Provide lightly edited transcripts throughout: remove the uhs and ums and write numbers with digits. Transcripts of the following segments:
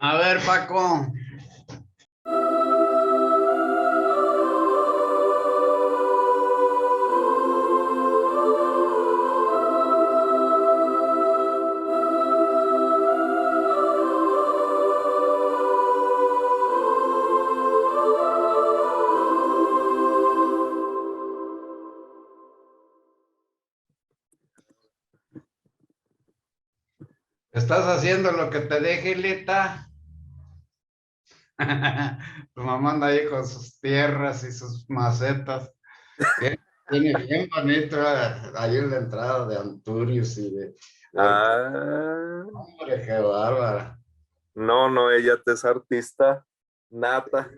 A ver, Paco. ¿Estás haciendo lo que te deje, Leta? Tu mamá anda ahí con sus tierras y sus macetas. Tiene bien bonito ahí en la entrada de Anturios y de... Ah, Hombre, qué bárbara. no, ella te es artista nata.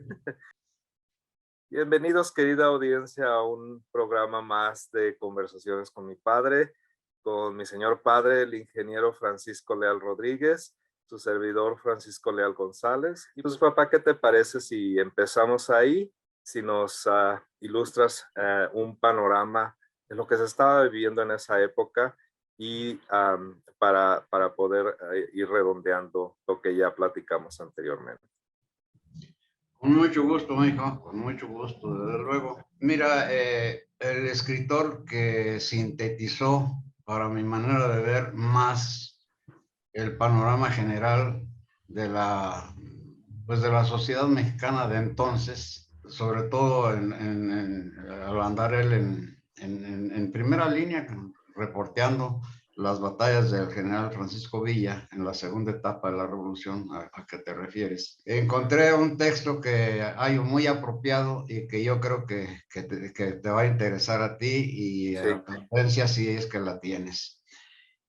Bienvenidos, querida audiencia, a un programa más de conversaciones con mi padre, con mi señor padre, el ingeniero Francisco Leal Rodríguez, su servidor Francisco Leal González. Y pues, papá, ¿qué te parece si empezamos ahí? Si nos ilustras un panorama de lo que se estaba viviendo en esa época y para poder ir redondeando lo que ya platicamos anteriormente. Con mucho gusto, mijo, con mucho gusto, desde luego. Mira, el escritor que sintetizó, para mi manera de ver, más el panorama general de pues de la sociedad mexicana de entonces, sobre todo al andar él en primera línea, reporteando las batallas del general Francisco Villa en la segunda etapa de la revolución a que te refieres. Encontré un texto que hay muy apropiado y que yo creo que te va a interesar a ti y Sí. a tu audiencia si es que la tienes.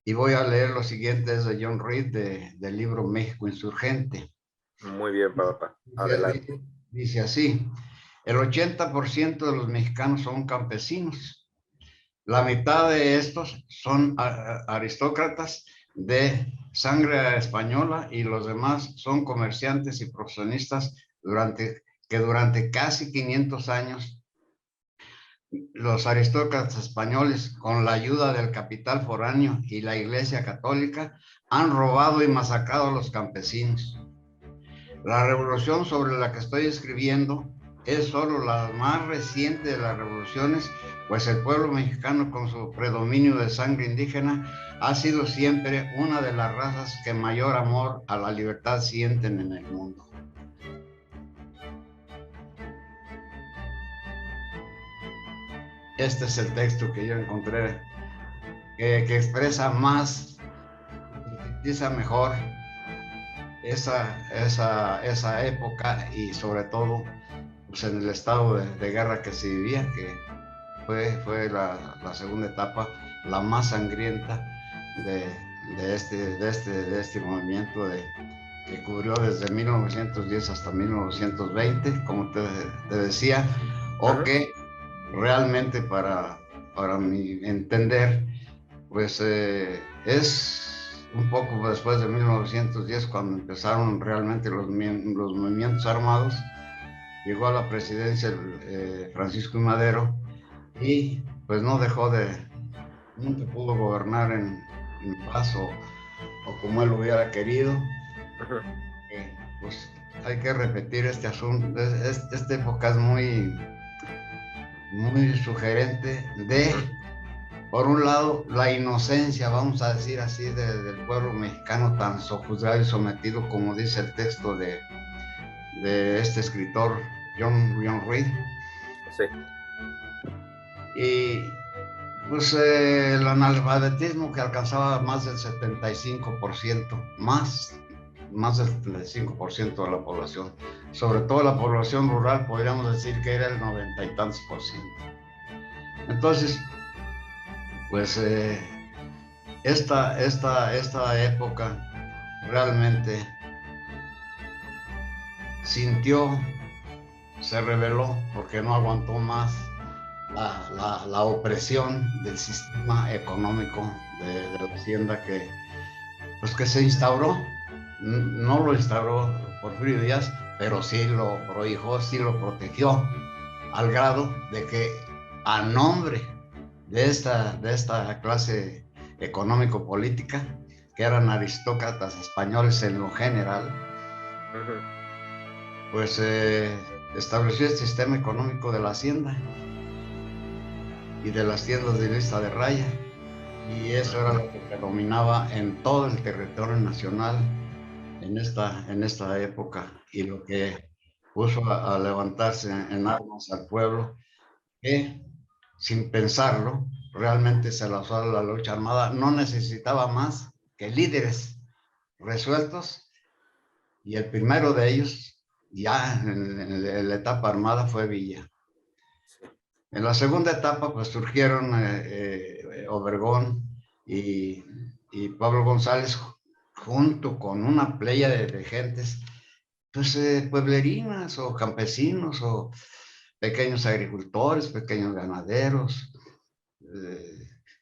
Y voy a leer lo siguiente, es de John Reed, del libro México Insurgente. Muy bien, papá. Adelante. Dice así: el 80% de los mexicanos son campesinos. La mitad de estos son aristócratas de sangre española y los demás son comerciantes y profesionistas que durante casi 500 años los aristócratas españoles, con la ayuda del capital foráneo y la Iglesia Católica, han robado y masacrado a los campesinos. La revolución sobre la que estoy escribiendo es solo la más reciente de las revoluciones, pues el pueblo mexicano, con su predominio de sangre indígena, ha sido siempre una de las razas que mayor amor a la libertad sienten en el mundo. Este es el texto que yo encontré, que expresa más, sintetiza mejor esa época y sobre todo pues, en el estado de guerra que se vivía, que fue la segunda etapa, la más sangrienta de este movimiento que cubrió desde 1910 hasta 1920, como te decía, o que realmente para mi entender, pues es un poco después de 1910 cuando empezaron realmente los movimientos armados. Llegó a la presidencia Francisco I. Madero y pues nunca pudo gobernar en paz o como él hubiera querido. Pues hay que repetir este asunto. Esta época es muy sugerente por un lado, la inocencia, vamos a decir así, del pueblo mexicano tan sojuzgado y sometido, como dice el texto de este escritor, John Reed. Sí. Y pues el analfabetismo que alcanzaba más del 75%, más del 75% de la población, sobre todo la población rural, podríamos decir que era el 90 y tantos por ciento. Entonces, pues esta época realmente se rebeló porque no aguantó más la opresión del sistema económico de la hacienda que se instauró. No lo instauró Porfirio Díaz, pero sí lo prohijó, sí lo protegió, al grado de que a nombre de esta clase económico-política, que eran aristócratas españoles en lo general, Ujú. pues estableció el sistema económico de la hacienda y de las tiendas de vista de raya. Y eso era lo que predominaba en todo el territorio nacional en esta época, y lo que puso a levantarse en armas al pueblo, que sin pensarlo, realmente se lanzó a la lucha armada. No necesitaba más que líderes resueltos, y el primero de ellos, ya en la etapa armada, fue Villa. Sí. En la segunda etapa, pues surgieron Obregón y Pablo González, junto con una playa de gentes, pues pueblerinas o campesinos o pequeños agricultores, pequeños ganaderos,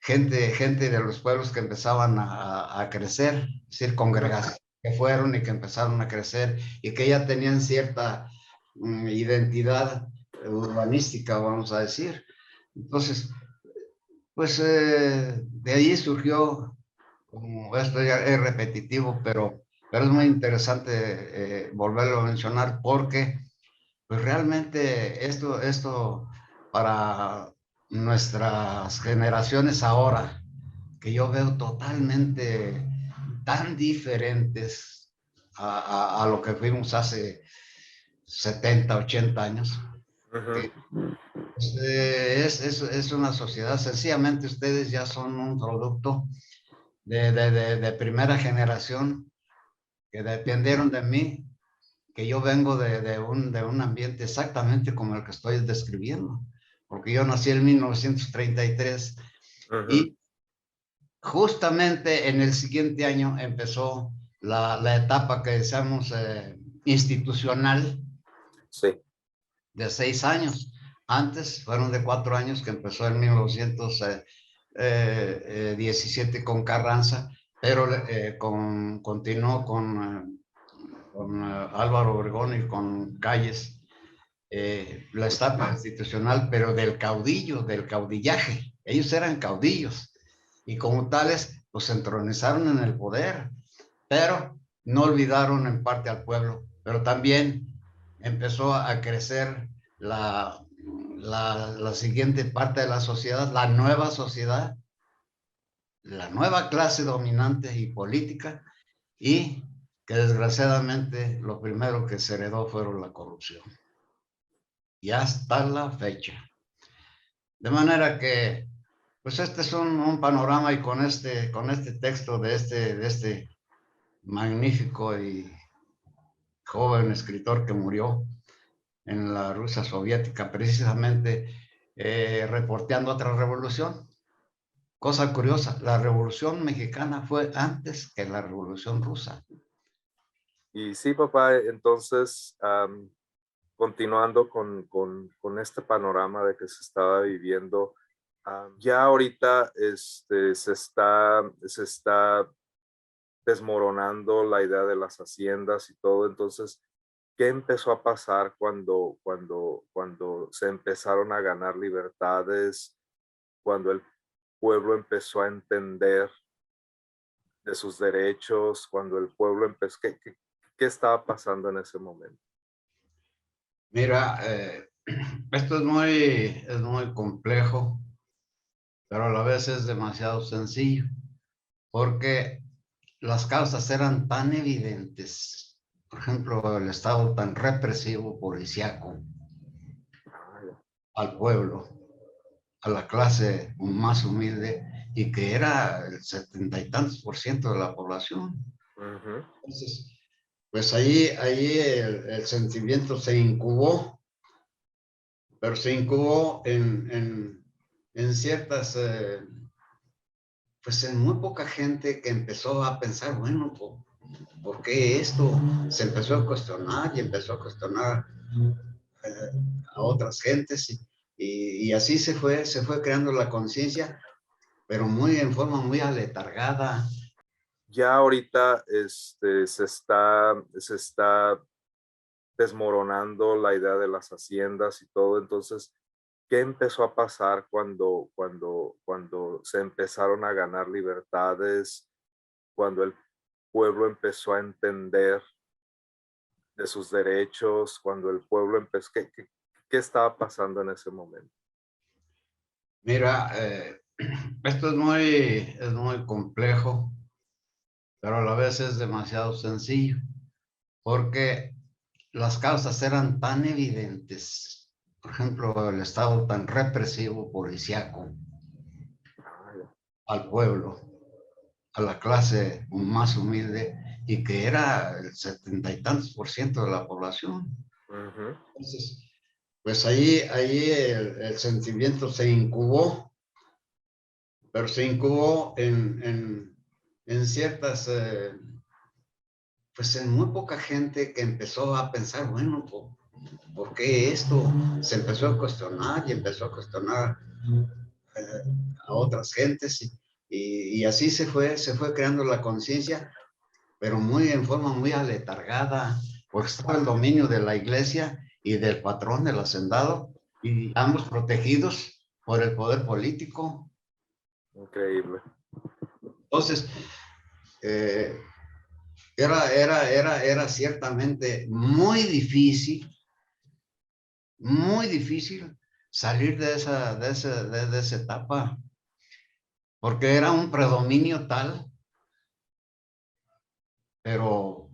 gente de los pueblos que empezaban a crecer, es decir, congregaciones que fueron y que empezaron a crecer y que ya tenían cierta identidad urbanística, vamos a decir. Entonces, pues de ahí surgió, como esto ya es repetitivo, pero es muy interesante volverlo a mencionar, porque pues realmente esto para nuestras generaciones ahora, que yo veo totalmente tan diferentes a lo que fuimos hace 70 80 años, Ujú. que pues, es una sociedad, sencillamente ustedes ya son un producto de primera generación, que dependieron de mí, que yo vengo de un ambiente exactamente como el que estoy describiendo, porque yo nací en 1933 Ujú. y justamente en el siguiente año empezó la etapa que decíamos institucional, Sí. de 6 años. Antes fueron de 4 años, que empezó en 1917 con Carranza, pero continuó con Álvaro Obregón y con Calles, la etapa institucional, pero del caudillo, del caudillaje. Ellos eran caudillos y como tales, pues se entronizaron en el poder, pero no olvidaron en parte al pueblo, pero también empezó a crecer la siguiente parte de la sociedad, la nueva clase dominante y política, y que desgraciadamente lo primero que se heredó fueron la corrupción. Y hasta la fecha. De manera que, pues este es un panorama, y con este texto de este magnífico y joven escritor que murió en la Rusia soviética, precisamente reporteando otra revolución. Cosa curiosa, la revolución mexicana fue antes que la revolución rusa. Y sí, papá, entonces, continuando con este panorama de que se estaba viviendo, ya ahorita se está desmoronando la idea de las haciendas y todo. Entonces, ¿qué empezó a pasar cuando se empezaron a ganar libertades, cuando el pueblo empezó a entender de sus derechos, cuando el pueblo empezó, qué estaba pasando en ese momento? Mira, esto es muy complejo, pero a la vez es demasiado sencillo, porque las causas eran tan evidentes. Por ejemplo, el Estado tan represivo, policíaco, Ah, ya. al pueblo, a la clase más humilde, y que era el 70 y tantos % de la población. Ujú. Entonces, pues ahí el sentimiento se incubó, pero se incubó en ciertas, pues en muy poca gente, que empezó a pensar, bueno, ¿por qué esto? Se empezó a cuestionar y empezó a cuestionar a otras gentes, y así se fue creando la conciencia, pero muy en forma muy aletargada. Ya ahorita se está desmoronando la idea de las haciendas y todo. Entonces, ¿qué empezó a pasar cuando se empezaron a ganar libertades, cuando el pueblo empezó a entender de sus derechos, cuando el pueblo empezó, ¿qué estaba pasando en ese momento? Mira, esto es muy complejo, pero a la vez es demasiado sencillo, porque las causas eran tan evidentes. Por ejemplo, el estado tan represivo, policíaco, Ah, ya. al pueblo, a la clase más humilde, y que era el 70 y tantos% de la población. Ujú. Entonces, pues ahí el sentimiento se incubó, pero se incubó en ciertas, pues en muy poca gente que empezó a pensar, bueno, ¿por qué esto? Se empezó a cuestionar y empezó a cuestionar a otras gentes y así se fue creando la conciencia, pero muy en forma muy aletargada, porque estaba el dominio de la iglesia y del patrón del hacendado, y ambos protegidos por el poder político. Increíble. Entonces, eh, era ciertamente muy difícil salir de esa etapa, porque era un predominio tal, pero,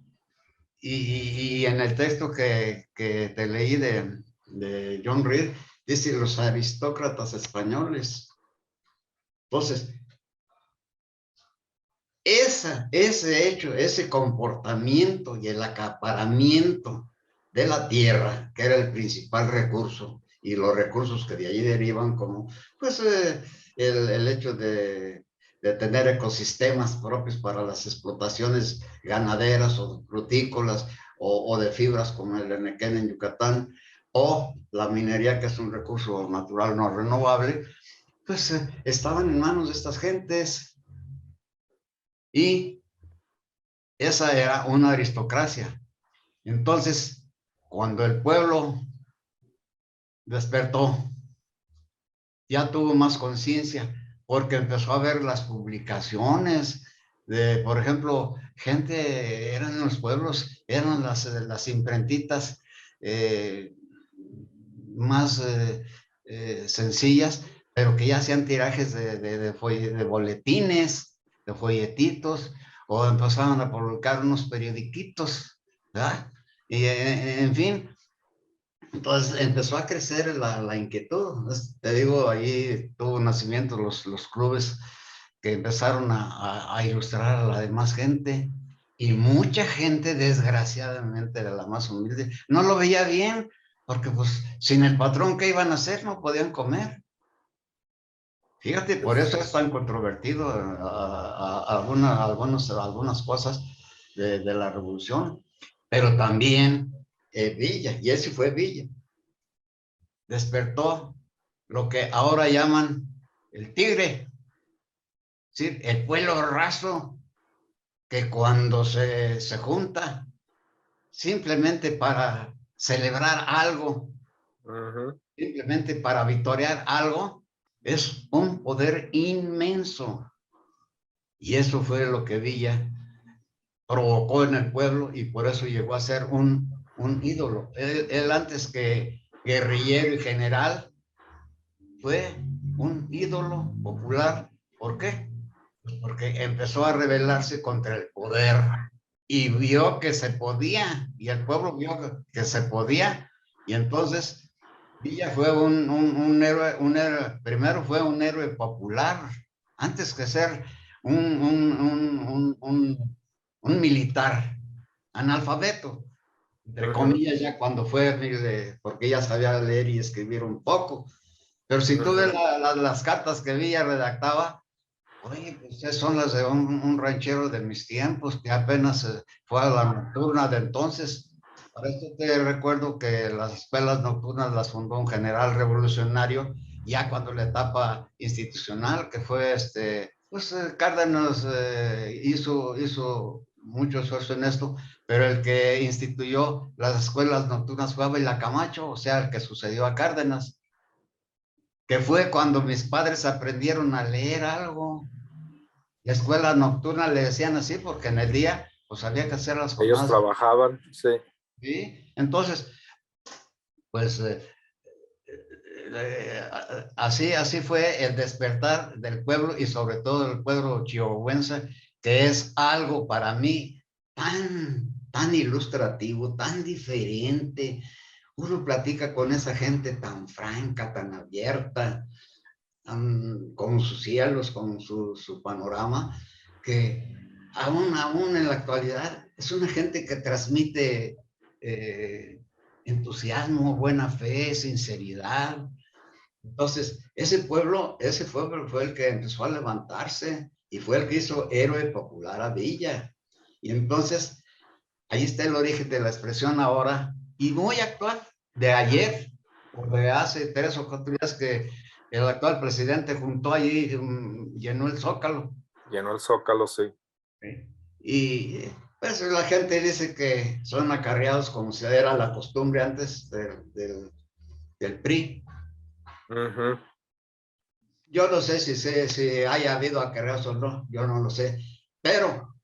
y en el texto que te leí de John Reed, dice los aristócratas españoles. Entonces, ese hecho, ese comportamiento y el acaparamiento de la tierra, que era el principal recurso, y los recursos que de allí derivan, como pues el hecho de tener ecosistemas propios para las explotaciones ganaderas o frutícolas o de fibras como el Enequén en Yucatán, o la minería, que es un recurso natural no renovable, pues estaban en manos de estas gentes. Y esa era una aristocracia. Entonces, cuando el pueblo despertó, ya tuvo más conciencia, porque empezó a ver las publicaciones de, por ejemplo, gente, eran en los pueblos, eran las imprentitas más sencillas, pero que ya hacían tirajes de boletines, de folletitos, o empezaban a publicar unos periodiquitos, ¿verdad? Y en fin, entonces empezó a crecer la inquietud. Entonces, te digo, ahí tuvo nacimiento los clubes que empezaron a ilustrar a la demás gente, y mucha gente, desgraciadamente, de la más humilde, no lo veía bien, porque pues sin el patrón, ¿qué iban a hacer? No podían comer. Fíjate, por eso es tan controvertido algunas cosas de la revolución, pero también Villa, y ese fue Villa, despertó lo que ahora llaman el tigre, ¿sí? El pueblo raso que cuando se junta simplemente para celebrar algo, Ujú. simplemente para victoriar algo, es un poder inmenso. Y eso fue lo que Villa provocó en el pueblo, y por eso llegó a ser un ídolo. Él antes que guerrillero y general fue un ídolo popular. ¿Por qué? Pues porque empezó a rebelarse contra el poder y vio que se podía, y el pueblo vio que se podía, y entonces Villa fue un héroe, primero fue un héroe popular, antes que ser un, un militar analfabeto, entre Ujú. comillas, ya cuando fue, porque ya sabía leer y escribir un poco. Pero si tú ves Ujú. las cartas que Villa redactaba, oye, pues esas son las de un ranchero de mis tiempos, que apenas fue a la nocturna de entonces. Para esto te recuerdo que las escuelas nocturnas las fundó un general revolucionario, ya cuando la etapa institucional, que fue pues Cárdenas hizo mucho esfuerzo en esto, pero el que instituyó las escuelas nocturnas fue Ávila Camacho, o sea, el que sucedió a Cárdenas, que fue cuando mis padres aprendieron a leer algo. La escuela nocturna le decían así porque en el día pues había que hacer las Ellos jornadas. trabajaban, sí. ¿sí? Entonces, pues así fue el despertar del pueblo y sobre todo del pueblo chihuahuense, que es algo para mí tan ilustrativo, tan diferente. Uno platica con esa gente tan franca, tan abierta, con sus cielos, con su panorama, que aún en la actualidad es una gente que transmite entusiasmo, buena fe, sinceridad. Entonces, ese pueblo fue el que empezó a levantarse y fue el que hizo héroe popular a Villa. Y entonces, ahí está el origen de la expresión ahora, y muy actual, de ayer, o de hace 3 o 4 días que el actual presidente juntó allí, llenó el Zócalo. Llenó el Zócalo, sí. ¿Sí? Y pues la gente dice que son acarreados como si era la costumbre antes del PRI. Ujú. Yo no sé si haya habido acarreados o no, yo no lo sé, pero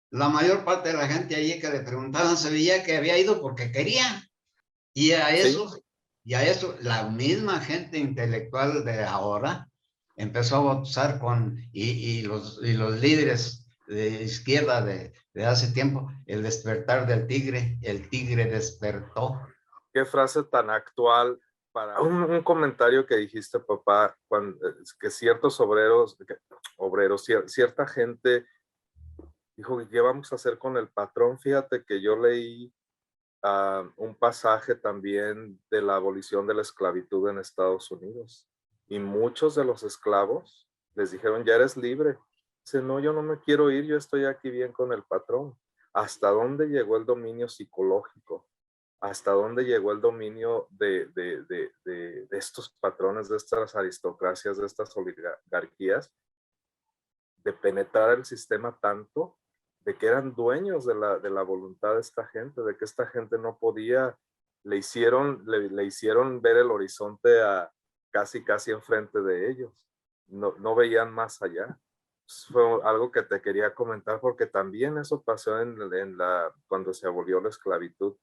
la mayor parte de la gente allí que le preguntaban se veía que había ido porque quería. Y a Sí, eso, y a eso la misma gente intelectual de ahora empezó a bautizar y los líderes de izquierda de hace tiempo, el despertar del tigre, el tigre despertó. qué frase tan actual para un comentario que dijiste, papá, cuando, que ciertos cierta gente dijo, ¿qué vamos a hacer con el patrón? Fíjate que yo leí un pasaje también de la abolición de la esclavitud en Estados Unidos. Y muchos de los esclavos les dijeron, ya eres libre. Dice, no, yo no me quiero ir, yo estoy aquí bien con el patrón. ¿Hasta dónde llegó el dominio psicológico? ¿Hasta dónde llegó el dominio de estos patrones, de estas aristocracias, de estas oligarquías, de penetrar el sistema tanto, de que eran dueños de la voluntad de esta gente, de que esta gente no podía, le hicieron ver el horizonte casi enfrente de ellos, no veían más allá. Fue algo que te quería comentar porque también eso pasó cuando se abolió la esclavitud,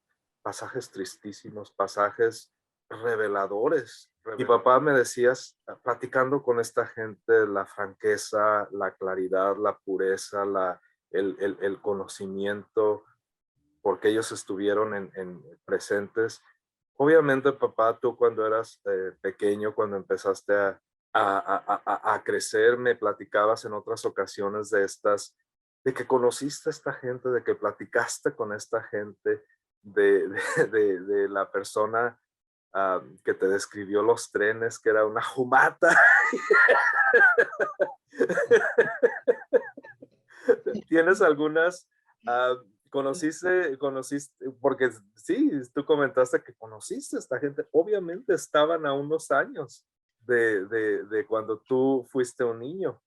pasajes tristísimos, pasajes reveladores. Y papá, me decías, platicando con esta gente, la franqueza, la claridad, la pureza, el conocimiento, porque ellos estuvieron presentes. Obviamente, papá, tú cuando eras pequeño, cuando empezaste a crecer, me platicabas en otras ocasiones de que conociste a esta gente, de que platicaste con esta gente, de la persona que te describió los trenes, que era una jumata. ¿Tienes algunas? Conociste, porque sí, tú comentaste que conociste a esta gente. Obviamente estaban a unos años de cuando tú fuiste un niño,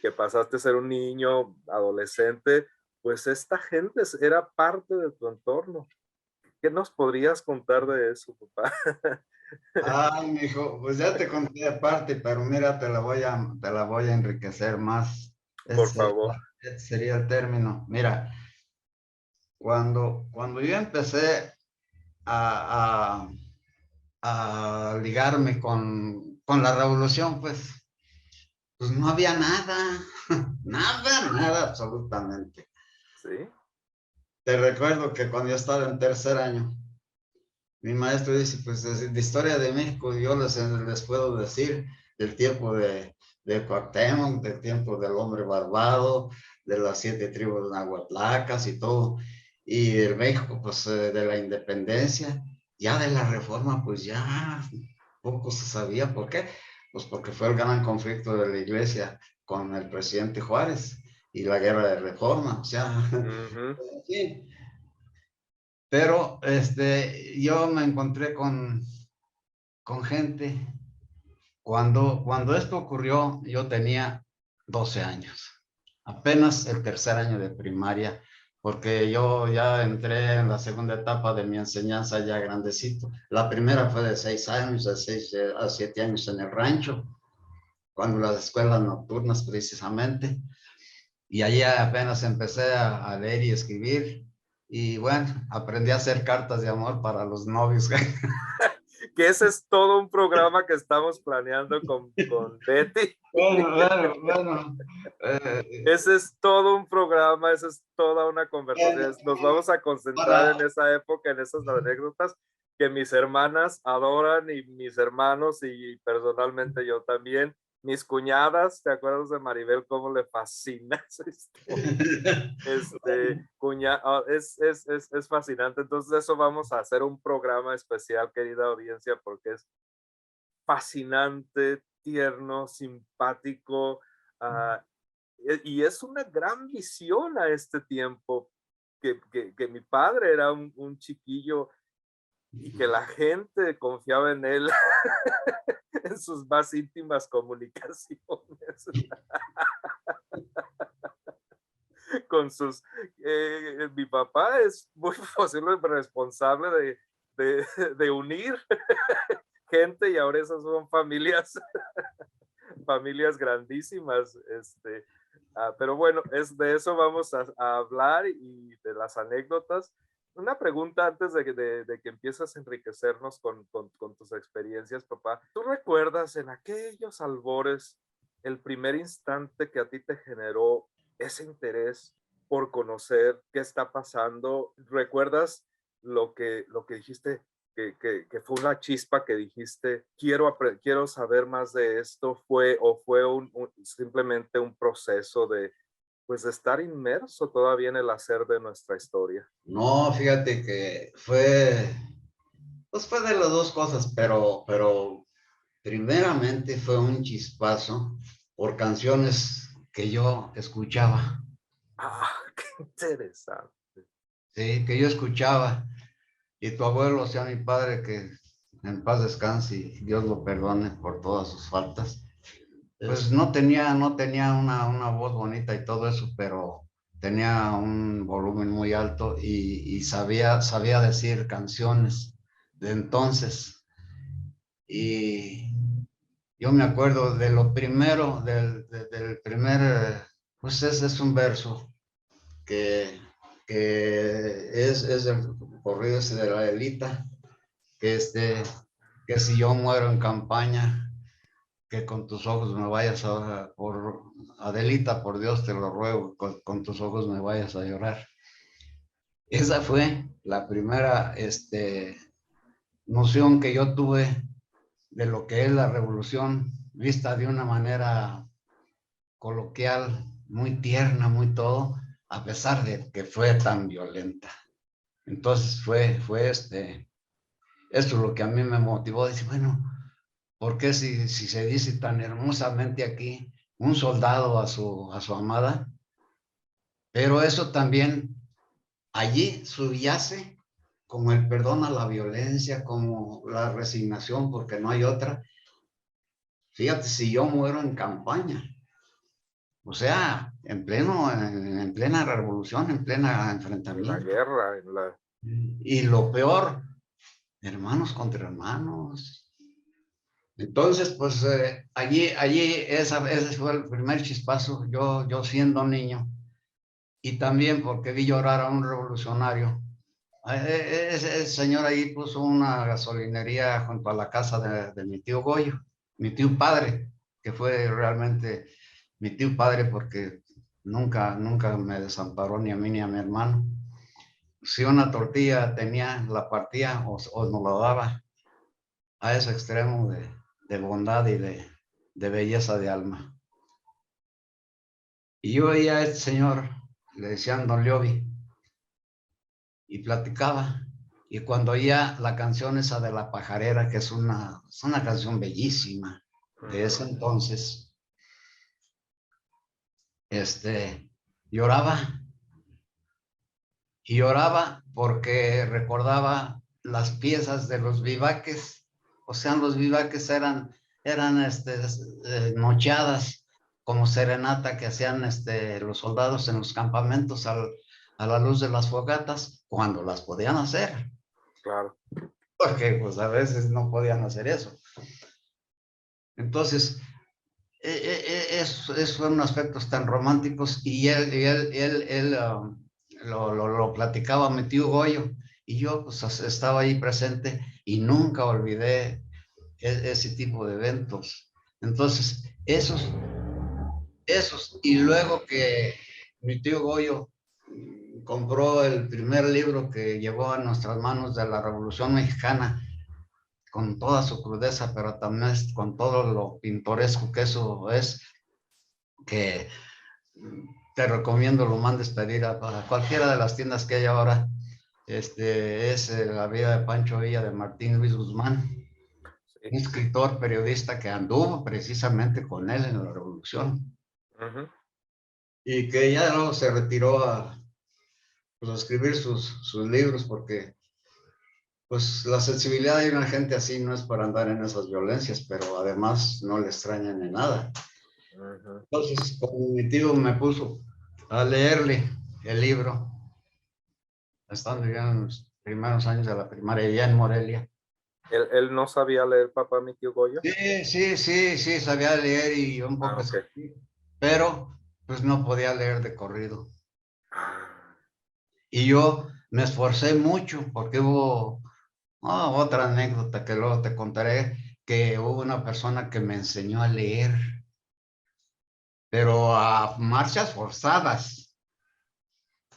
que pasaste a ser un niño, adolescente, pues esta gente era parte de tu entorno. ¿Qué nos podrías contar de eso, papá? Ay, mijo, pues ya te conté aparte, pero mira, te la voy a enriquecer más. Por Ese favor. sería el término. Mira, cuando yo empecé a, a ligarme con la revolución, pues no había nada, nada absolutamente. Sí. Te recuerdo que cuando yo estaba en tercer año, mi maestro dice, pues de historia de México yo les puedo decir del tiempo de Cuauhtémoc, del tiempo del hombre barbado, de las 7 tribus nahuatlacas y todo, y del México, pues de la independencia, ya de la reforma, pues ya poco se sabía. ¿Por qué? Pues porque fue el gran conflicto de la iglesia con el presidente Juárez y la guerra de reforma, o sea, Uh-huh. sí. Pero yo me encontré con gente. Cuando esto ocurrió, yo tenía 12 años, apenas el tercer año de primaria, porque yo ya entré en la segunda etapa de mi enseñanza ya grandecito. La primera fue de 6 años, de 6 a 7 años en el rancho, cuando las escuelas nocturnas precisamente, y allí apenas empecé a leer y escribir. Y bueno, aprendí a hacer cartas de amor para los novios. Que ese es todo un programa que estamos planeando con Betty. Bueno. Ese es todo un programa, esa es toda una conversación. Nos vamos a concentrar en Para, esa época, en esas anécdotas que mis hermanas adoran y mis hermanos y personalmente yo también. Mis cuñadas, ¿te acuerdas de Maribel? ¿Cómo le fascina esa historia? Es fascinante. Entonces, de eso vamos a hacer un programa especial, querida audiencia, porque es fascinante, tierno, simpático, uh, y es una gran visión a este tiempo, que mi padre era un chiquillo y que la gente confiaba en él en sus más íntimas comunicaciones. Con sus, mi papá es muy posiblemente responsable de unir gente y ahora esas son familias, familias grandísimas. Pero bueno, de eso vamos a hablar y de las anécdotas. Una pregunta antes de que empieces a enriquecernos con tus experiencias, papá. ¿Tú recuerdas en aquellos albores el primer instante que a ti te generó ese interés por conocer qué está pasando? ¿Recuerdas lo que dijiste? Que fue una chispa que dijiste, quiero saber más de esto, fue simplemente un proceso de, pues, de estar inmerso todavía en el hacer de nuestra historia? no, fíjate que pues fue de las dos cosas, pero primeramente fue un chispazo por canciones que yo escuchaba. Ah, qué interesante. Sí, que yo escuchaba. Y tu abuelo, o sea, mi padre, que en paz descanse y Dios lo perdone por todas sus faltas, pues no tenía una voz bonita y todo eso, pero tenía un volumen muy alto y sabía decir canciones de entonces. Y yo me acuerdo de lo primero, del primer, pues ese es un verso que, que es el corrido ese de la Adelita, que si yo muero en campaña, que con tus ojos me vayas Adelita, por Dios te lo ruego, con tus ojos me vayas a llorar. Esa fue la primera noción que yo tuve de lo que es la revolución, vista de una manera coloquial, muy tierna, muy todo, a pesar de que fue tan violenta. Entonces esto es lo que a mí me motivó, decir, bueno, ¿por qué si se dice tan hermosamente aquí un soldado a su amada? Pero eso también allí subyace como el perdón a la violencia, como la resignación, porque no hay otra. Fíjate, si yo muero en campaña, o sea, en plena revolución, en plena En la enfrentamiento. guerra, Y lo peor, hermanos contra hermanos. Entonces, pues allí ese fue el primer chispazo, yo siendo niño. Y también porque vi llorar a un revolucionario. Ese señor ahí puso una gasolinería junto a la casa de mi tío Goyo, mi tío padre, que fue realmente mi tío padre porque nunca me desamparó ni a mí ni a mi hermano. Si una tortilla tenía, la partía o nos la daba a ese extremo de bondad y de belleza de alma. Y yo veía a este señor, le decían Don Liovi, y platicaba. Y cuando oía la canción esa de La Pajarera, que es una canción bellísima de ese entonces, lloraba. Y lloraba porque recordaba las piezas de los vivaques. O sea, los vivaques eran nocheadas como serenata que hacían los soldados en los campamentos a la luz de las fogatas, cuando las podían hacer. claro. Porque pues a veces no podían hacer eso. Entonces, fueron aspectos tan románticos y él lo platicaba mi tío Goyo y yo pues estaba ahí presente y nunca olvidé ese tipo de eventos. Entonces, esos, y luego que mi tío Goyo compró el primer libro que llegó a nuestras manos de la Revolución Mexicana, con toda su crudeza, pero también con todo lo pintoresco que eso es, que te recomiendo lo mandes pedir a cualquiera de las tiendas que hay ahora. Es La vida de Pancho Villa de Martín Luis Guzmán, Sí. un escritor, periodista que anduvo precisamente con él en la Revolución y que ya luego se retiró pues, a escribir sus libros porque pues la sensibilidad de una gente así no es para andar en esas violencias, pero además no le extrañan en nada. Entonces, como mi tío me puso a leerle el libro, estando ya en los primeros años de la primaria, ya en Morelia. ¿Él no sabía leer, papá, mi tío Goyo? Sí, sabía leer y un Ah, poco ok. escribir, pero pues no podía leer de corrido. Ah, Y yo me esforcé mucho porque hubo otra anécdota que luego te contaré, que hubo una persona que me enseñó a leer, pero a marchas forzadas.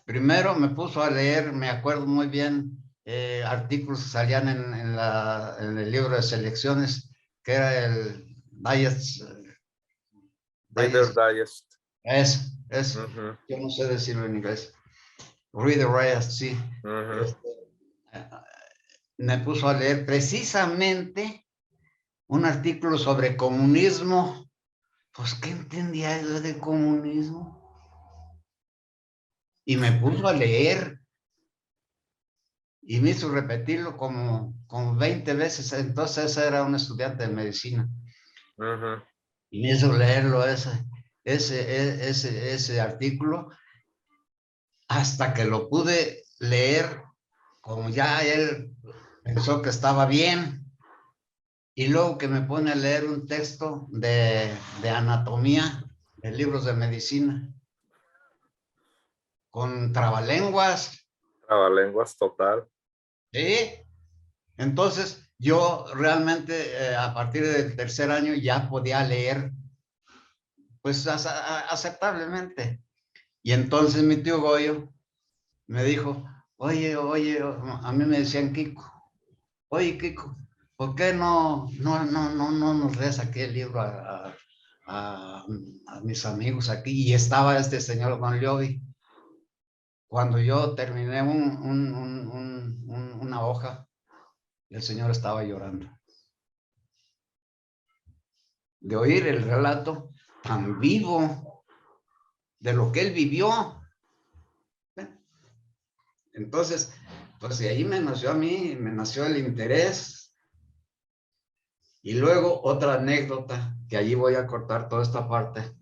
Primero me puso a leer, me acuerdo muy bien, artículos que salían en el libro de selecciones, que era el Reader Digest, Digest. Ujú, yo no sé decirlo en inglés. Reader Digest, sí. ujú. Este, eh, Me puso a leer precisamente un artículo sobre comunismo. Pues, ¿qué entendía yo de comunismo? Y me puso a leer y me hizo repetirlo como 20 veces. Entonces era un estudiante de medicina. Ujú. Y me hizo leerlo ese artículo hasta que lo pude leer como ya él pensó que estaba bien. Y luego que me pone a leer un texto de anatomía, de libros de medicina, con trabalenguas, Trabalenguas total. ¿sí? Entonces, yo realmente a partir del tercer año ya podía leer, pues aceptablemente. Y entonces mi tío Goyo me dijo, oye, a mí me decían Kiko, oye Kiko, ¿por qué no nos lees aquí el libro a, a mis amigos aquí? Y estaba este señor Juan Liovi. Cuando yo terminé una hoja, el señor estaba llorando de oír el relato tan vivo de lo que él vivió. Entonces, pues de ahí me nació a mí, me nació el interés. Y luego otra anécdota, que allí voy a cortar toda esta parte,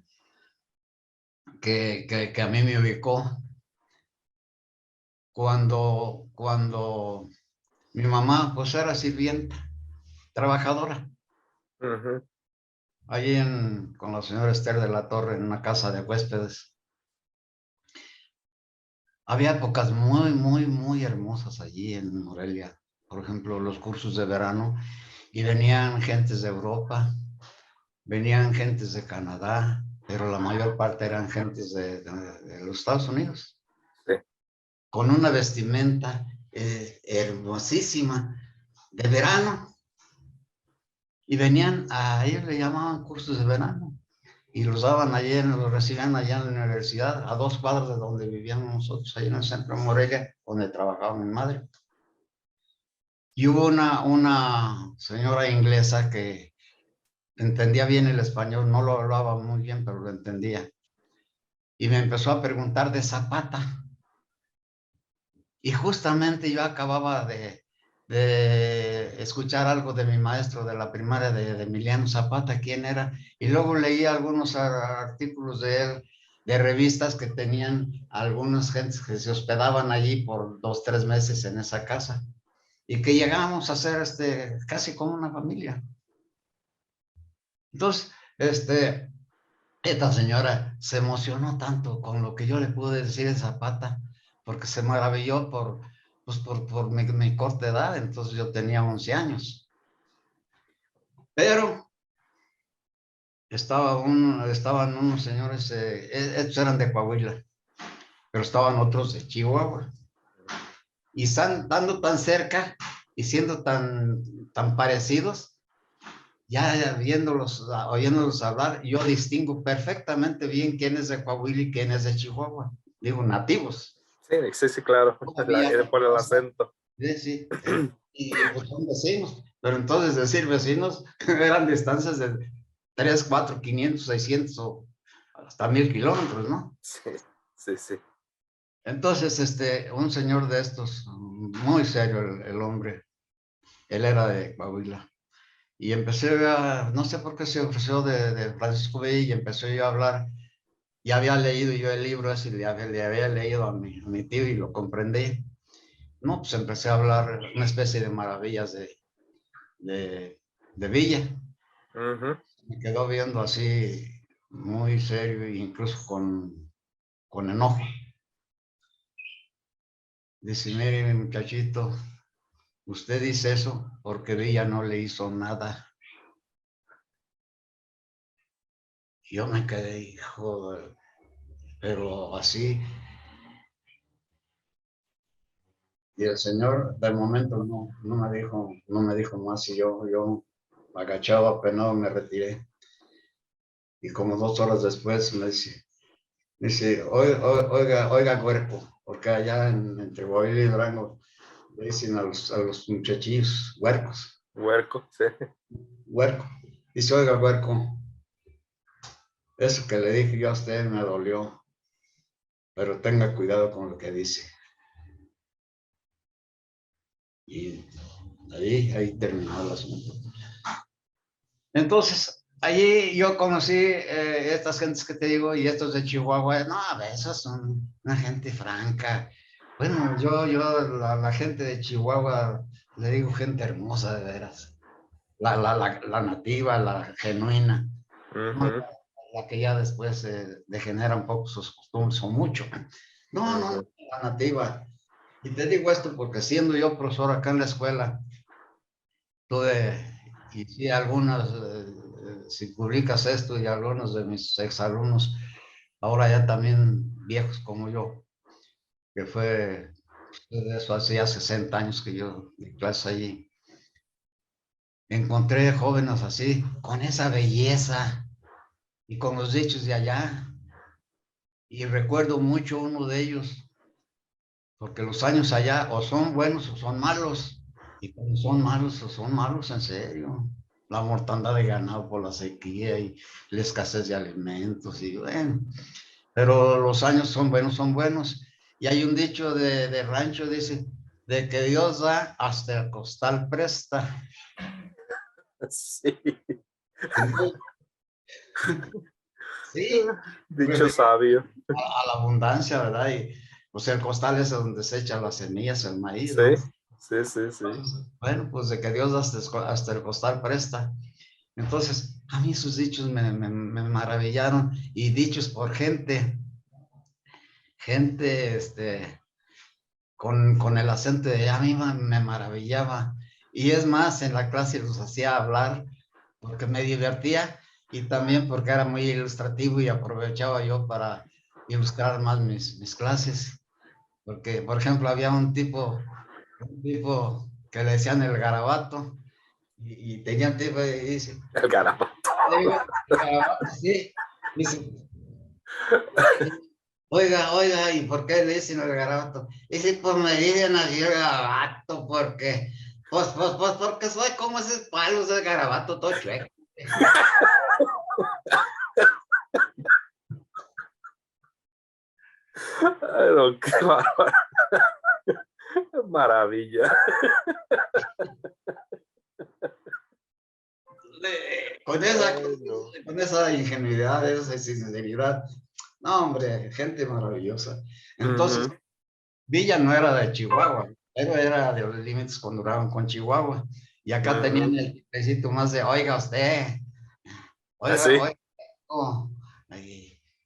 que a mí me ubicó. Cuando mi mamá, pues era sirvienta, trabajadora, Ujú. allí con la señora Esther de la Torre, en una casa de huéspedes. Había épocas muy hermosas allí en Morelia. Por ejemplo, los cursos de verano, y venían gentes de Europa, venían gentes de Canadá, pero la mayor parte eran gentes de los Estados Unidos, Sí. con una vestimenta hermosísima de verano, y venían, a ellos le llamaban cursos de verano, y los daban allí, los recibían allá en la universidad, a 2 cuadras de donde vivíamos nosotros, ahí en el centro de Morelia, donde trabajaba mi madre. Y hubo una señora inglesa que entendía bien el español, no lo hablaba muy bien, pero lo entendía. Y me empezó a preguntar de Zapata. Y justamente yo acababa de escuchar algo de mi maestro de la primaria, de Emiliano Zapata, quién era. Y luego leí algunos artículos de él, de revistas que tenían algunas gentes que se hospedaban allí por 2, 3 meses en esa casa. Y que llegábamos a ser casi como una familia. Entonces, esta señora se emocionó tanto con lo que yo le pude decir en Zapata, porque se maravilló por mi corta edad. Entonces yo tenía 11 años. Pero estaban unos señores, estos eran de Coahuila, pero estaban otros de Chihuahua. Y estando tan cerca y siendo tan parecidos, ya oyéndolos hablar, yo distingo perfectamente bien quién es de Coahuila y quién es de Chihuahua. Digo, nativos. Sí, claro, por el acento. Sí. Y pues son vecinos. Pero entonces decir vecinos eran distancias de 3, 4, 500, 600 o hasta 1000 kilómetros, ¿no? Sí. Entonces, un señor de estos, muy serio el hombre, él era de Coahuila. Y empecé no sé por qué se ofreció de Francisco Villa y empecé yo a hablar. Ya había leído yo el libro ese, le había leído a mi tío y lo comprendí. No, pues empecé a hablar una especie de maravillas de Villa. Me quedó viendo así, muy serio e incluso con enojo. Dice, mire, mi muchachito, usted dice eso porque Villa no le hizo nada. Yo me quedé, hijo, pero así. Y el señor, de momento, no me dijo más. Y yo agachado, apenado, me retiré. Y como 2 horas después me dice, oiga, huerco, porque allá entre Coahuila y Durango le dicen a los muchachillos huercos. Huerco, sí. Huerco. Dice, oiga, huerco, eso que le dije yo a usted me dolió, pero tenga cuidado con lo que dice. Y ahí terminó el asunto. Entonces, allí yo conocí estas gentes que te digo y estos de Chihuahua. No, esos son una gente franca. Bueno, la gente de Chihuahua, le digo gente hermosa de veras. La nativa, la genuina. No, la que ya después degenera un poco sus costumbres o mucho. No, la nativa. Y te digo esto porque siendo yo profesor acá en la escuela, y sí, algunas, si publicas esto y algunos de mis exalumnos, ahora ya también viejos como yo, que fue de eso hace ya 60 años que yo di clases allí, encontré jóvenes así, con esa belleza y con los dichos de allá. Y recuerdo mucho uno de ellos, porque los años allá o son buenos o son malos. Y cuando son malos en serio. La mortandad de ganado por la sequía y la escasez de alimentos. Y bueno, pero los años son buenos. Y hay un dicho de rancho, dice, de que Dios da hasta el costal presta. Sí. Entonces, sí, Dicho sabio. a la abundancia, ¿verdad? Y pues el costal es donde se echan las semillas, el maíz, ¿no? Sí. Bueno, pues de que Dios hasta el costal presta. Entonces, a mí sus dichos me maravillaron y dichos por gente, con el acento de a mí me maravillaba. Y es más, en la clase los hacía hablar porque me divertía y también porque era muy ilustrativo y aprovechaba yo para ilustrar más mis clases. Porque, por ejemplo, había un tipo que le decían el garabato y tenía un tipo y dice, El garabato. el garabato, sí, dice, oiga, ¿y por qué le dicen el garabato? Dice, pues me dicen así el garabato porque, pues, porque soy como esos palos del garabato todo chueco. Pero qué bárbaro. Maravilla. Con esa ingenuidad, esa sinceridad. No, hombre, gente maravillosa. Entonces, Villa no era de Chihuahua, pero era de los límites con Durango con Chihuahua. Y acá tenían el tipecito más de, oiga usted, oiga, oh,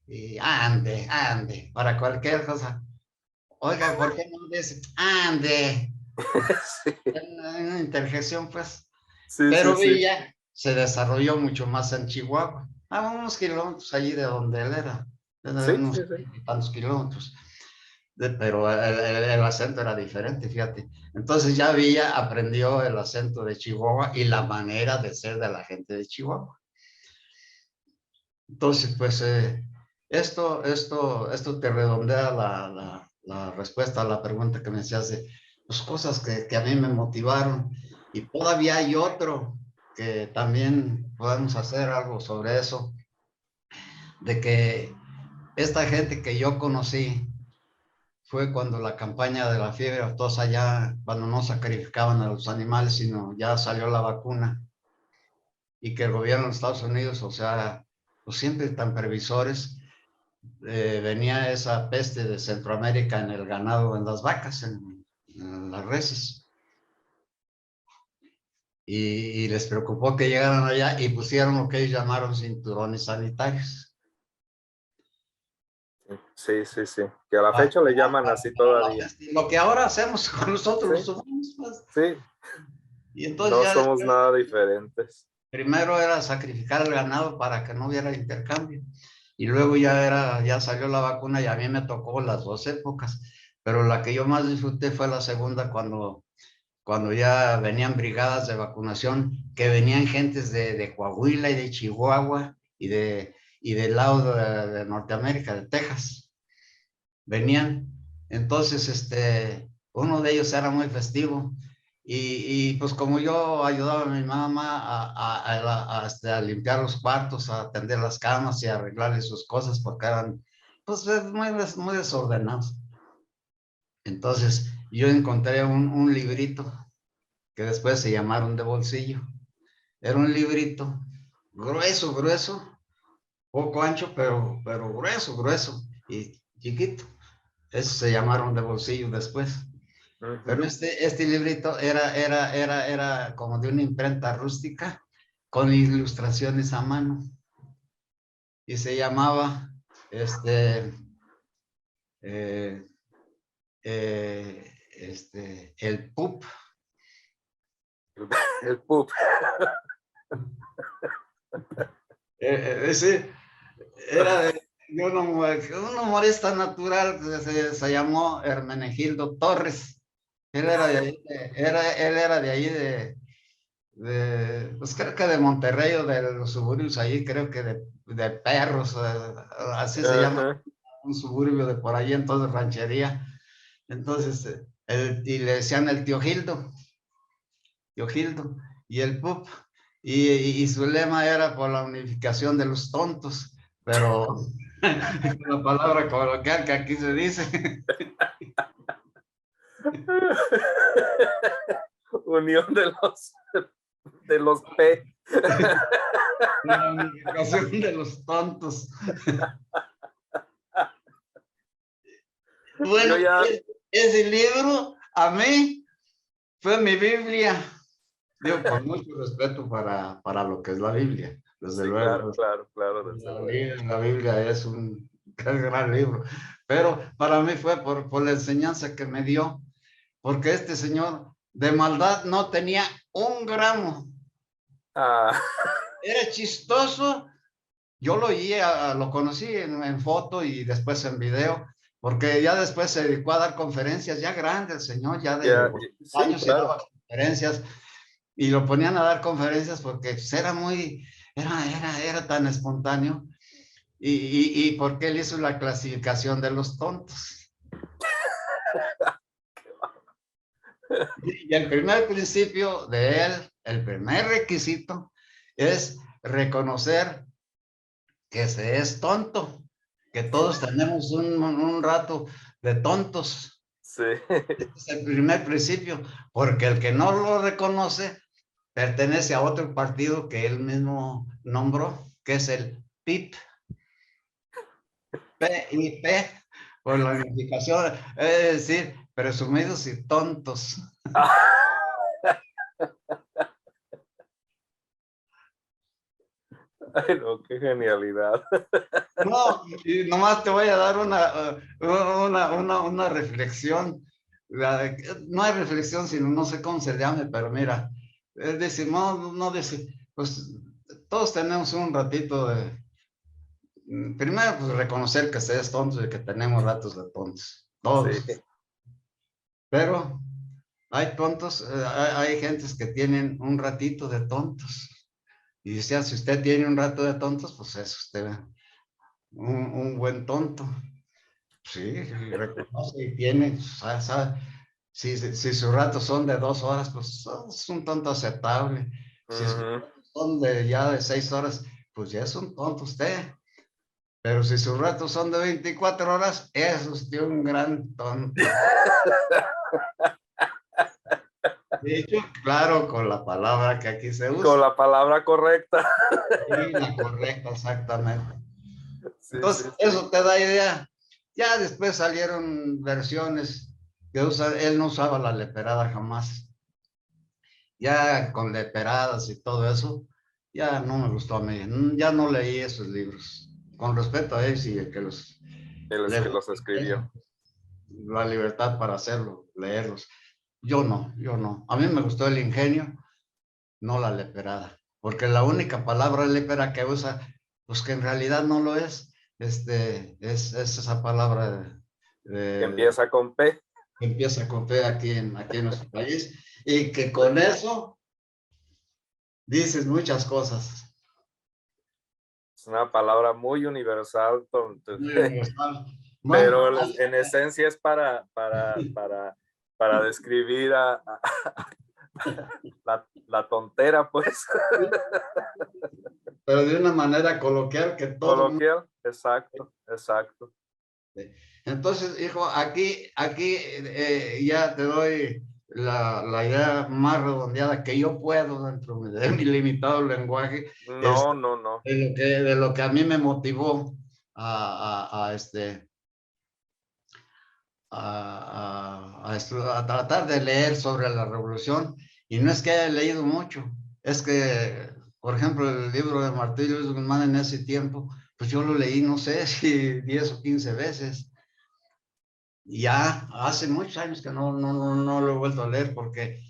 y ande, para cualquier cosa. Oiga, ¿por qué no dice? Ande. Sí, Una interjección, pues. sí, sí, Pero sí. Villa se desarrolló mucho más en Chihuahua, a unos kilómetros allí de donde él era, de Sí, unos sí, sí. tantos kilómetros. Pero el acento era diferente, fíjate. Entonces ya Villa aprendió el acento de Chihuahua y la manera de ser de la gente de Chihuahua. Entonces, pues esto te redondea la respuesta a la pregunta que me hacías de pues, cosas que a mí me motivaron. Y todavía hay otro que también podemos hacer algo sobre eso, de que esta gente que yo conocí fue cuando la campaña de la fiebre aftosa ya, cuando no sacrificaban a los animales, sino ya salió la vacuna y que el gobierno de Estados Unidos, o sea, pues siempre tan previsores, venía esa peste de Centroamérica en el ganado, en las vacas, en las reses. Y les preocupó que llegaran allá y pusieron lo que ellos llamaron cinturones sanitarios. Sí, sí, sí. Que a la Para, fecha le llaman así todavía. lo que ahora hacemos con nosotros Sí, los humanos, pues. sí. Y entonces No ya somos después, nada diferentes. primero era sacrificar el ganado para que no hubiera intercambio. Y luego ya salió la vacuna y a mí me tocó las dos épocas. Pero la que yo más disfruté fue la segunda cuando ya venían brigadas de vacunación, que venían gentes de Coahuila y de Chihuahua y del lado de Norteamérica, de Texas, venían. Entonces, uno de ellos era muy festivo. Pues como yo ayudaba a mi mamá a limpiar los cuartos, a atender las camas y a arreglarle sus cosas porque eran pues muy desordenados. Entonces yo encontré un librito que después se llamaron de bolsillo. Era un librito grueso, grueso, poco ancho, pero grueso, grueso y chiquito. Eso se llamaron de bolsillo después. Pero Ujú. este librito era como de una imprenta rústica con ilustraciones a mano y se llamaba eh, el PUP. El pup. Ese era de un humorista natural que se llamó Hermenegildo Torres. Él era de ahí, él era de ahí pues creo que de Monterrey o de los suburbios ahí, creo que de Perros, así se llama, Ajá. un suburbio de por ahí, entonces ranchería. Entonces, y le decían el Tío Gildo, y el Pup, y su lema era por la unificación de los tontos, pero la palabra coloquial que aquí se dice, Unión de los P. la unificación de los tontos. Yo Bueno, ya, ese libro a mí fue mi Biblia. Digo, con mucho respeto para lo que es la Biblia, desde sí, claro, luego. claro, claro, desde luego. La Biblia es un gran libro, pero para mí fue por la enseñanza que me dio, porque este señor de maldad no tenía un gramo. Ah, Era chistoso. Yo lo conocí en foto y después en video, porque ya después se dedicó a dar conferencias, ya grande el señor, ya de ya, sí, años y claro. daba conferencias, y lo ponían a dar conferencias porque pues, era tan espontáneo, y porque él hizo la clasificación de los tontos. Y el primer principio de él, el primer requisito, es reconocer que se es tonto, que todos tenemos un rato de tontos. Sí, Este es el primer principio, porque el que no lo reconoce pertenece a otro partido que él mismo nombró, que es el PIP, PIP, por la unificación, es decir, presumidos y tontos. Ay, no, qué genialidad. No, y nomás te voy a dar una reflexión. No hay reflexión, sino no sé cómo se llame, pero mira, él dice, no dice, pues todos tenemos un ratito de, primero, pues reconocer que seas tonto y que tenemos ratos de tontos, todos, Sí. pero hay tontos, hay gentes que tienen un ratito de tontos. Y decía, si usted tiene un rato de tontos, pues es usted un buen tonto. Sí, reconoce y tiene, sabe, si sus ratos son de 2 horas, pues es un tonto aceptable. Si sus Ujú. ratos son ya de 6 horas, pues ya es un tonto usted. Pero si sus ratos son de 24 horas, es usted un gran tonto. Dicho, claro, con la palabra que aquí se Con usa. la palabra correcta. Sí, la correcta, exactamente. Sí, sí, Entonces, sí. eso te da idea. Ya después salieron versiones que él no usaba la leperada jamás. Ya con leperadas y todo eso, ya no me gustó a mí. Ya no leí esos libros. Con respeto a él y el que los Él es le que los escribió. la libertad para hacerlo, leerlos. Yo no. A mí me gustó el ingenio, no la leperada. Porque la única palabra lepera que usa, pues que en realidad no lo es esa palabra Que eh, empieza con P. que empieza con P aquí en nuestro país, y que con eso dices muchas cosas. Es una palabra muy universal, Muy universal. Bueno, pero en esencia es para describir la tontera, pues. pero de una manera coloquial que todo mundo. Coloquial. Exacto, exacto. Entonces, hijo, aquí ya te doy la idea más redondeada que yo puedo dentro de mi limitado lenguaje, es No, no, no. de lo que a mí me motivó a tratar de leer sobre la revolución. Y no es que haya leído mucho, es que, por ejemplo, el libro de Martí Luis Guzmán en ese tiempo, pues yo lo leí, no sé si 10 o 15 veces. Ya hace muchos años que no lo he vuelto a leer porque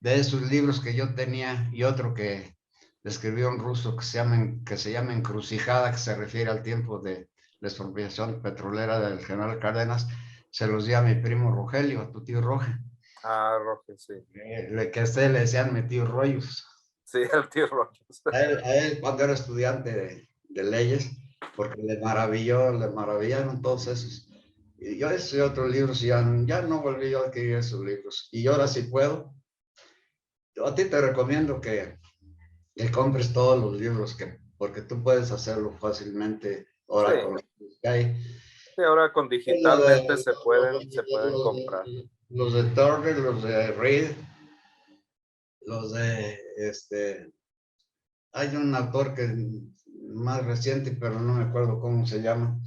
de esos libros que yo tenía y otro que escribió en ruso que se llama Encrucijada, que se refiere al tiempo de la expropiación petrolera del general Cárdenas, se los di a mi primo Rogelio, a tu tío Roge, Ah, Roque, sí. que a usted le decían mi tío Rollos. Sí, el tío Rogers. A él cuando era estudiante de leyes, porque le maravillaron todos esos. Y yo estudié otros libros y ya no volví yo a adquirir esos libros. Y ahora sí puedo. Yo a ti te recomiendo que compres todos los libros, porque tú puedes hacerlo fácilmente Sí, ahora con los que hay. sí, ahora con digitalmente se pueden comprar. Los de Turner, los de Reed, los de hay un autor que más reciente, pero no me acuerdo cómo se llama.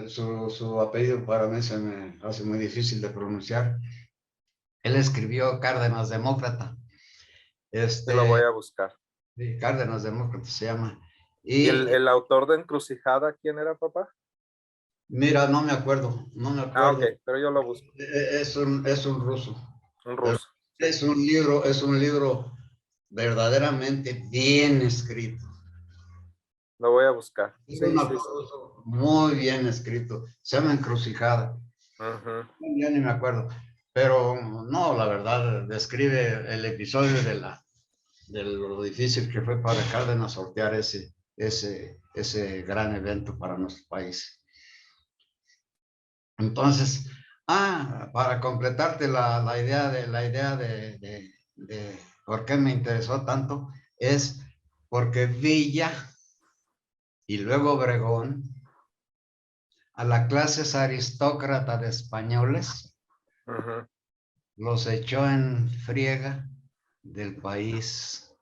Su apellido para mí se me hace muy difícil de pronunciar. Él escribió Cárdenas Demócrata. Sí, lo voy Este, a buscar. sí, Cárdenas Demócrata se llama. ¿Y Y el autor de Encrucijada, quién era, papá? mira, no me Ah, ok, acuerdo. pero yo lo busco. Es un ruso. Un Pero ruso, sí. es un libro verdaderamente bien escrito. Lo voy a buscar. Es Sí, un sí, autor sí. ruso muy bien escrito. Se llama Encrucijada. Ujú. Ya ni me acuerdo. Pero no, la verdad, describe el episodio de lo difícil que fue para Cárdenas sortear ese gran evento para nuestro país. Entonces, para completarte la idea de por qué me interesó tanto, es porque Villa y luego Obregón, a la clase aristócrata de españoles, Ujú. los echó en friega del país.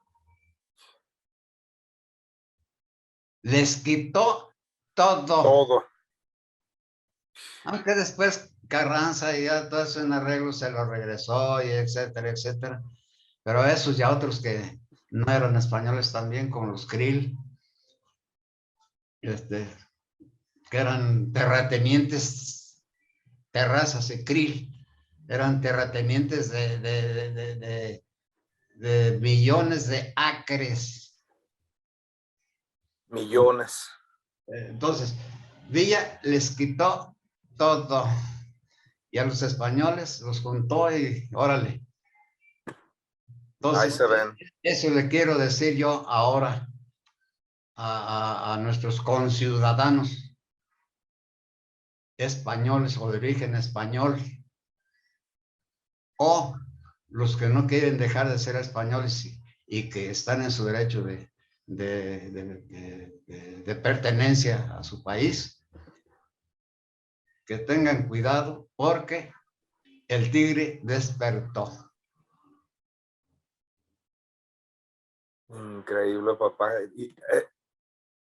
Les quitó todo. Todo. Aunque después Carranza y ya todo eso en arreglo se lo regresó y etcétera, etcétera. Pero esos ya otros que no eran españoles también, como los Krill, este, que eran terratenientes, Terrazas y Krill, eran terratenientes de millones de acres. Millones. Entonces, Villa les quitó todo y a los españoles los juntó y órale. Ahí Entonces, se ven. eso le quiero decir yo ahora a nuestros conciudadanos españoles o de origen español, o los que no quieren dejar de ser españoles y que están en su derecho de pertenencia a su país, que tengan cuidado porque el tigre despertó. Increíble, papá. Y,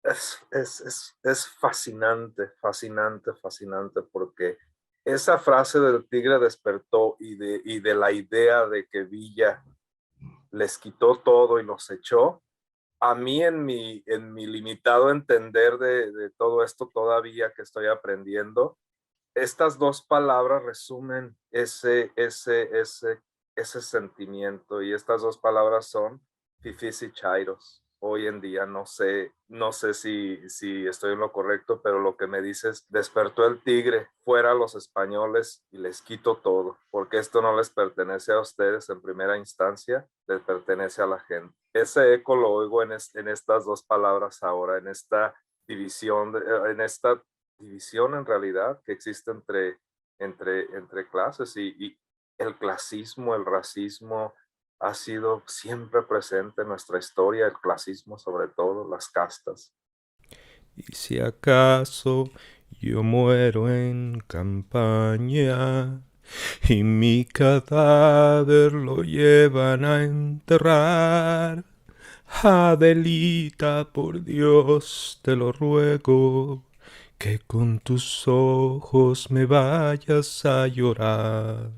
es fascinante, fascinante, fascinante, porque esa frase del tigre despertó y de la idea de que Villa les quitó todo y los echó, a mí en mi limitado entender de todo esto todavía que estoy aprendiendo, estas dos palabras resumen ese sentimiento, y estas dos palabras son fifís y chairos. Hoy en día no sé si estoy en lo correcto, pero lo que me dices, despertó el tigre, fuera los españoles y les quito todo, porque esto no les pertenece a ustedes en primera instancia, les pertenece a la gente. Ese eco lo oigo en estas dos palabras ahora, en esta división, en esta división en realidad que existe entre clases, y el clasismo, el racismo ha sido siempre presente en nuestra historia, el clasismo sobre todo, las castas. Y si acaso yo muero en campaña y mi cadáver lo llevan a enterrar, Adelita, por Dios te lo ruego, que con tus ojos me vayas a llorar.